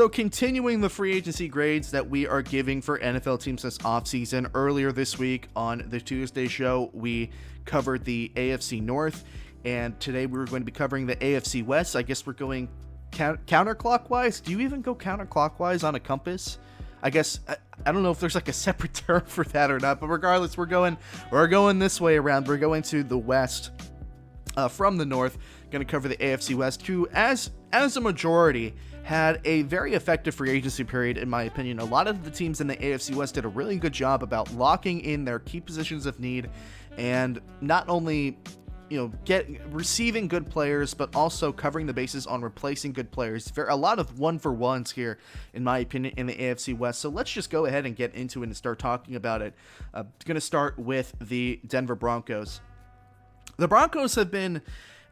So continuing the free agency grades that we are giving for NFL teams this offseason, earlier this week on the Tuesday show, we covered the AFC North, and today we're going to be covering the AFC West. I guess we're going counterclockwise. Do you even go counterclockwise on a compass? I guess, I don't know if there's like a separate term for that or not, but regardless, we're going this way around. We're going to the West from the North. Going to cover the AFC West, who, as a majority, had a very effective free agency period, in my opinion. A lot of the teams in the AFC West did a really good job about locking in their key positions of need, and not only receiving good players, but also covering the bases on replacing good players. A lot of one-for-ones here, in my opinion, in the AFC West. So let's just go ahead and get into it and start talking about it. Going to start with the Denver Broncos. The Broncos have been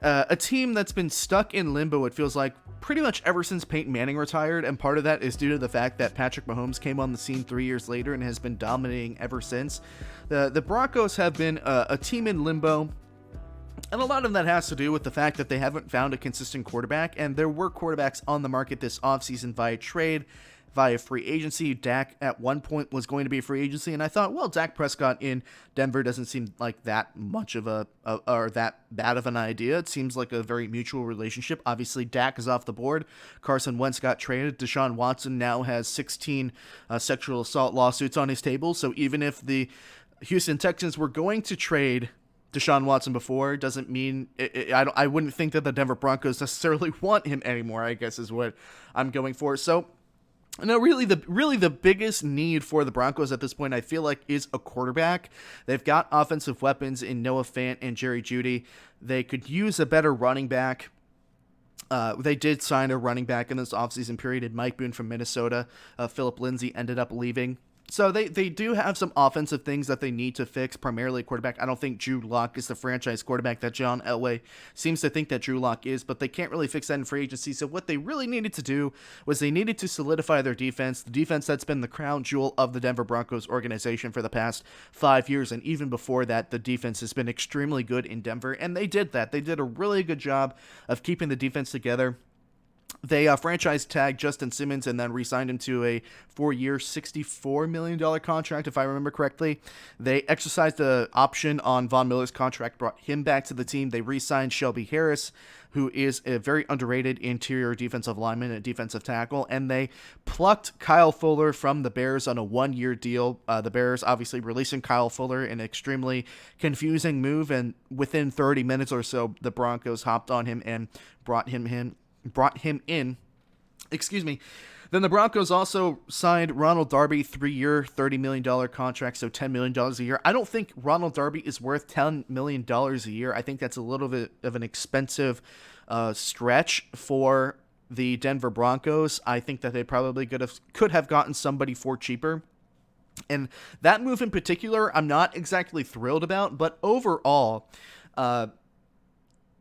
a team that's been stuck in limbo, it feels like, pretty much ever since Peyton Manning retired, and part of that is due to the fact that Patrick Mahomes came on the scene 3 years later and has been dominating ever since. The Broncos have been a team in limbo, and a lot of that has to do with the fact that they haven't found a consistent quarterback, and there were quarterbacks on the market this offseason via trade, via free agency. Dak at one point was going to be a free agency, and I thought, well, Dak Prescott in Denver doesn't seem like that much of or that bad of an idea. It seems like a very mutual relationship. Obviously, Dak is off the board. Carson Wentz got traded. Deshaun Watson now has 16 sexual assault lawsuits on his table, so even if the Houston Texans were going to trade Deshaun Watson before, doesn't mean I wouldn't think that the Denver Broncos necessarily want him anymore, I guess is what I'm going for. So, no, really the biggest need for the Broncos at this point, I feel like, is a quarterback. They've got offensive weapons in Noah Fant and Jerry Jeudy. They could use a better running back. They did sign a running back in this offseason period in Mike Boone from Minnesota. Philip Lindsay ended up leaving. So they do have some offensive things that they need to fix, primarily quarterback. I don't think Drew Lock is the franchise quarterback that John Elway seems to think that Drew Lock is, but they can't really fix that in free agency. So what they really needed to do was they needed to solidify their defense, the defense that's been the crown jewel of the Denver Broncos organization for the past 5 years. And even before that, the defense has been extremely good in Denver, and they did that. They did a really good job of keeping the defense together. They franchise tagged Justin Simmons and then re-signed him to a 4-year, $64 million contract, if I remember correctly. They exercised the option on Von Miller's contract, brought him back to the team. They re-signed Shelby Harris, who is a very underrated interior defensive lineman and defensive tackle, and they plucked Kyle Fuller from the Bears on a 1-year deal. The Bears obviously releasing Kyle Fuller, an extremely confusing move, and within 30 minutes or so, the Broncos hopped on him and brought him in. Then the Broncos also signed Ronald Darby, 3-year, $30 million contract, so $10 million a year. I don't think Ronald Darby is worth $10 million a year. I think that's a little bit of an expensive stretch for the Denver Broncos. I think that they probably could have gotten somebody for cheaper. And that move in particular, I'm not exactly thrilled about, but overall,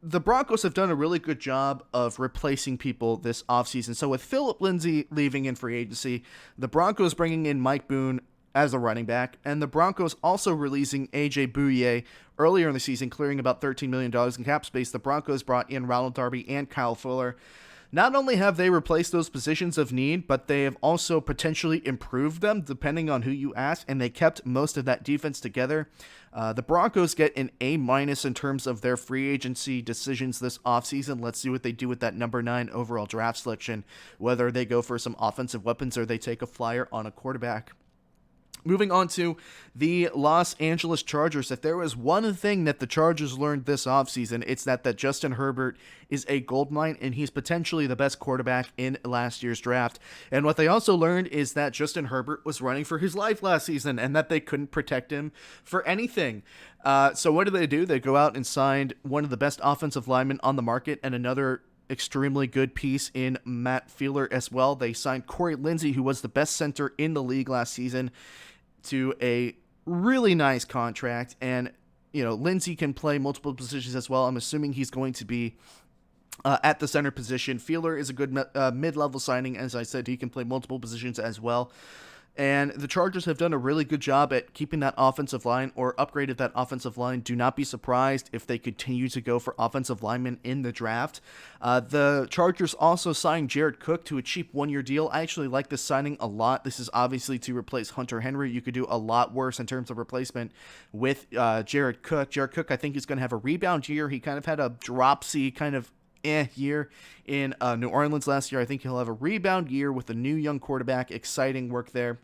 the Broncos have done a really good job of replacing people this offseason. So with Philip Lindsay leaving in free agency, the Broncos bringing in Mike Boone as a running back, and the Broncos also releasing A.J. Bouye earlier in the season, clearing about $13 million in cap space, the Broncos brought in Ronald Darby and Kyle Fuller. Not only have they replaced those positions of need, but they have also potentially improved them, depending on who you ask, and they kept most of that defense together. The Broncos get an A- in terms of their free agency decisions this offseason. Let's see what they do with that number 9 overall draft selection, whether they go for some offensive weapons or they take a flyer on a quarterback. Moving on to the Los Angeles Chargers. If there was one thing that the Chargers learned this offseason, it's that Justin Herbert is a goldmine, and he's potentially the best quarterback in last year's draft. And what they also learned is that Justin Herbert was running for his life last season and that they couldn't protect him for anything. So what do? They go out and signed one of the best offensive linemen on the market and another extremely good piece in Matt Fielder as well. They signed Corey Lindsey, who was the best center in the league last season, to a really nice contract. And, Lindsey can play multiple positions as well. I'm assuming he's going to be at the center position. Fielder is a good mid-level signing. As I said, he can play multiple positions as well. And the Chargers have done a really good job at keeping that offensive line or upgraded that offensive line. Do not be surprised if they continue to go for offensive linemen in the draft. The Chargers also signed Jared Cook to a cheap one-year deal. I actually like this signing a lot. This is obviously to replace Hunter Henry. You could do a lot worse in terms of replacement with Jared Cook. Jared Cook, I think, is going to have a rebound year. He kind of had a dropsy kind of year in New Orleans last year. I think he'll have a rebound year with a new young quarterback. Exciting work there.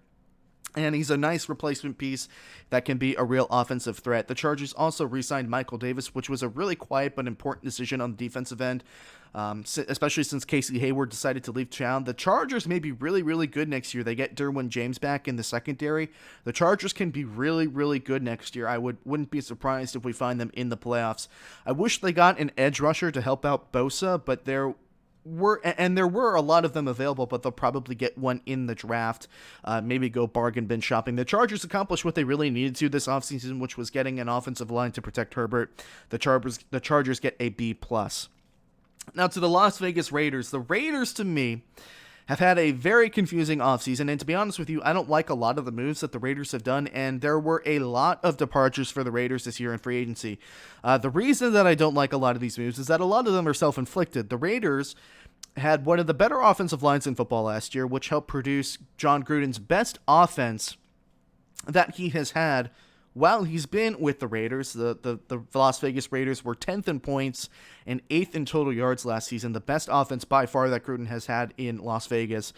And he's a nice replacement piece that can be a real offensive threat. The Chargers also re-signed Michael Davis, which was a really quiet but important decision on the defensive end, especially since Casey Hayward decided to leave town. The Chargers may be really, really good next year. They get Derwin James back in the secondary. The Chargers can be really, really good next year. I wouldn't be surprised if we find them in the playoffs. I wish they got an edge rusher to help out Bosa, but there were a lot of them available, but they'll probably get one in the draft. Maybe go bargain bin shopping. The Chargers accomplished what they really needed to this offseason, which was getting an offensive line to protect Herbert. The Chargers get a B+. Now to the Las Vegas Raiders. The Raiders, to me, have had a very confusing offseason, and to be honest with you, I don't like a lot of the moves that the Raiders have done, and there were a lot of departures for the Raiders this year in free agency. The reason that I don't like a lot of these moves is that a lot of them are self-inflicted. The Raiders had one of the better offensive lines in football last year, which helped produce John Gruden's best offense that he has had while he's been with the Raiders. The Las Vegas Raiders were 10th in points and 8th in total yards last season, the best offense by far that Gruden has had in Las Vegas.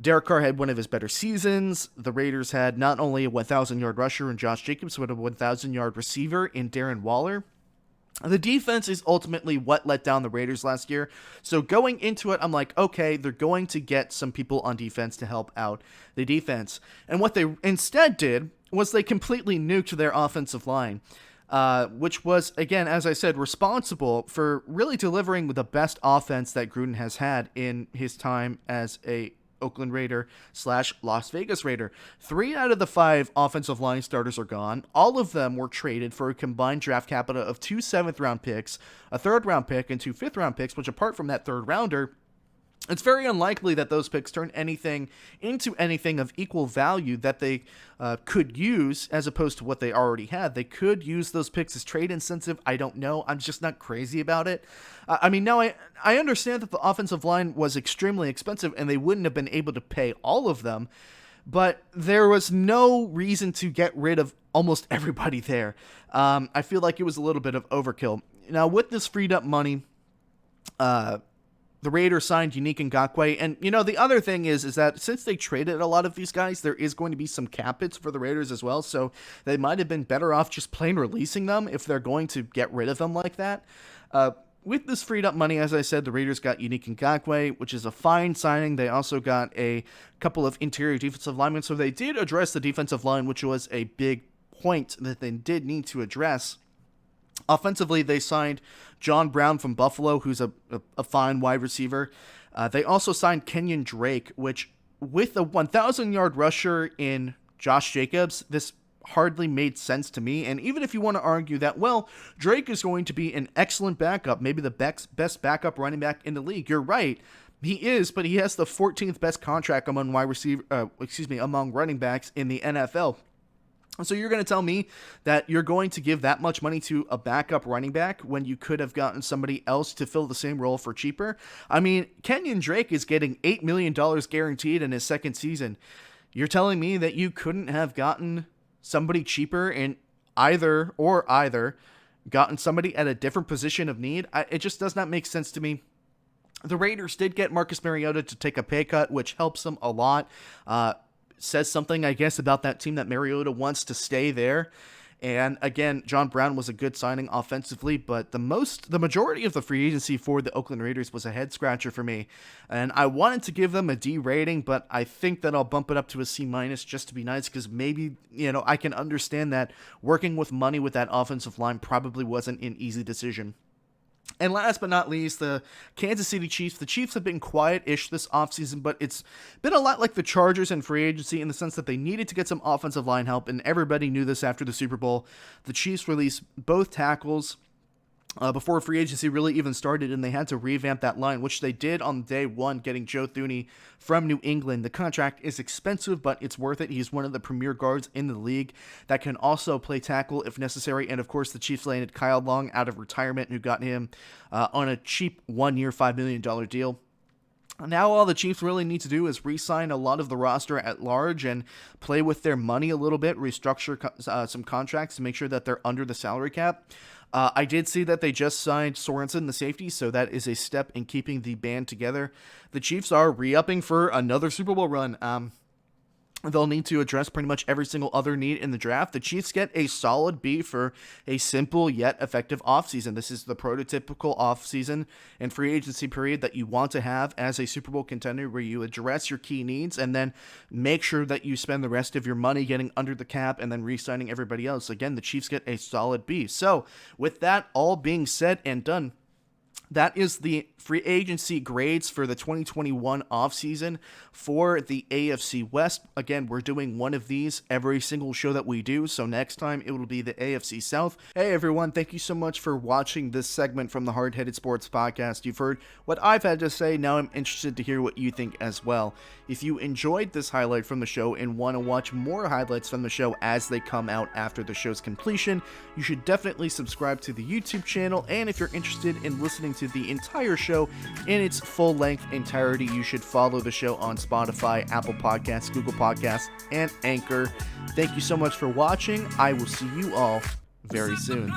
Derek Carr had one of his better seasons. The Raiders had not only a 1,000-yard rusher in Josh Jacobs, but a 1,000-yard receiver in Darren Waller. The defense is ultimately what let down the Raiders last year. So going into it, I'm like, okay, they're going to get some people on defense to help out the defense. And what they instead did was they completely nuked their offensive line, which was, again, as I said, responsible for really delivering the best offense that Gruden has had in his time as a Oakland Raider / Las Vegas Raider. 3 out of the 5 offensive line starters are gone. All of them were traded for a combined draft capital of 2 7th-round picks, a 3rd-round pick, and 2 5th-round picks, which apart from that 3rd-rounder, it's very unlikely that those picks turn anything into anything of equal value that they could use as opposed to what they already had. They could use those picks as trade incentive. I don't know. I'm just not crazy about it. Now I understand that the offensive line was extremely expensive and they wouldn't have been able to pay all of them, but there was no reason to get rid of almost everybody there. I feel like it was a little bit of overkill. Now, with this freed up money, the Raiders signed Unique Ngakoue, and the other thing is that since they traded a lot of these guys, there is going to be some cap hits for the Raiders as well, so they might have been better off just plain releasing them if they're going to get rid of them like that. With this freed up money, as I said, the Raiders got Unique Ngakoue, which is a fine signing. They also got a couple of interior defensive linemen, so they did address the defensive line, which was a big point that they did need to address. Offensively, they signed John Brown from Buffalo, who's a fine wide receiver. They also signed Kenyon Drake, which, with a 1,000-yard rusher in Josh Jacobs, this hardly made sense to me. And even if you want to argue that, well, Drake is going to be an excellent backup, maybe the best backup running back in the league, you're right. He is, but he has the 14th best contract among among running backs in the NFL. So you're going to tell me that you're going to give that much money to a backup running back when you could have gotten somebody else to fill the same role for cheaper? I mean, Kenyon Drake is getting $8 million guaranteed in his second season. You're telling me that you couldn't have gotten somebody cheaper in either gotten somebody at a different position of need? It just does not make sense to me. The Raiders did get Marcus Mariota to take a pay cut, which helps them a lot. Says something, I guess, about that team that Mariota wants to stay there. And again, John Brown was a good signing offensively, but the majority of the free agency for the Oakland Raiders was a head scratcher for me. And I wanted to give them a D rating, but I think that I'll bump it up to a C- just to be nice, because maybe, I can understand that working with money with that offensive line probably wasn't an easy decision. And last but not least, the Kansas City Chiefs. The Chiefs have been quiet-ish this offseason, but it's been a lot like the Chargers in free agency in the sense that they needed to get some offensive line help, and everybody knew this after the Super Bowl. The Chiefs released both tackles before free agency really even started, and they had to revamp that line, which they did on day one, getting Joe Thuney from New England. The contract is expensive, but it's worth it. He's one of the premier guards in the league that can also play tackle if necessary. And of course, the Chiefs landed Kyle Long out of retirement, who got him on a cheap 1-year, $5 million deal. Now all the Chiefs really need to do is re-sign a lot of the roster at large and play with their money a little bit, restructure some contracts to make sure that they're under the salary cap. I did see that they just signed Sorensen, the safety, so that is a step in keeping the band together. The Chiefs are re-upping for another Super Bowl run. They'll need to address pretty much every single other need in the draft. The Chiefs get a solid B for a simple yet effective offseason. This is the prototypical offseason and free agency period that you want to have as a Super Bowl contender, where you address your key needs and then make sure that you spend the rest of your money getting under the cap and then re-signing everybody else. Again, the Chiefs get a solid B. So with that all being said and done, that is the free agency grades for the 2021 offseason for the AFC West. Again, we're doing one of these every single show that we do, so next time it will be the AFC South. Hey everyone, thank you so much for watching this segment from the Hard Headed Sports Podcast. You've heard what I've had to say, now I'm interested to hear what you think as well. If you enjoyed this highlight from the show and want to watch more highlights from the show as they come out after the show's completion, you should definitely subscribe to the YouTube channel, and if you're interested in listening to the entire show in its full-length entirety, you should follow the show on Spotify, Apple Podcasts, Google Podcasts, and Anchor. Thank you so much for watching. I will see you all very soon.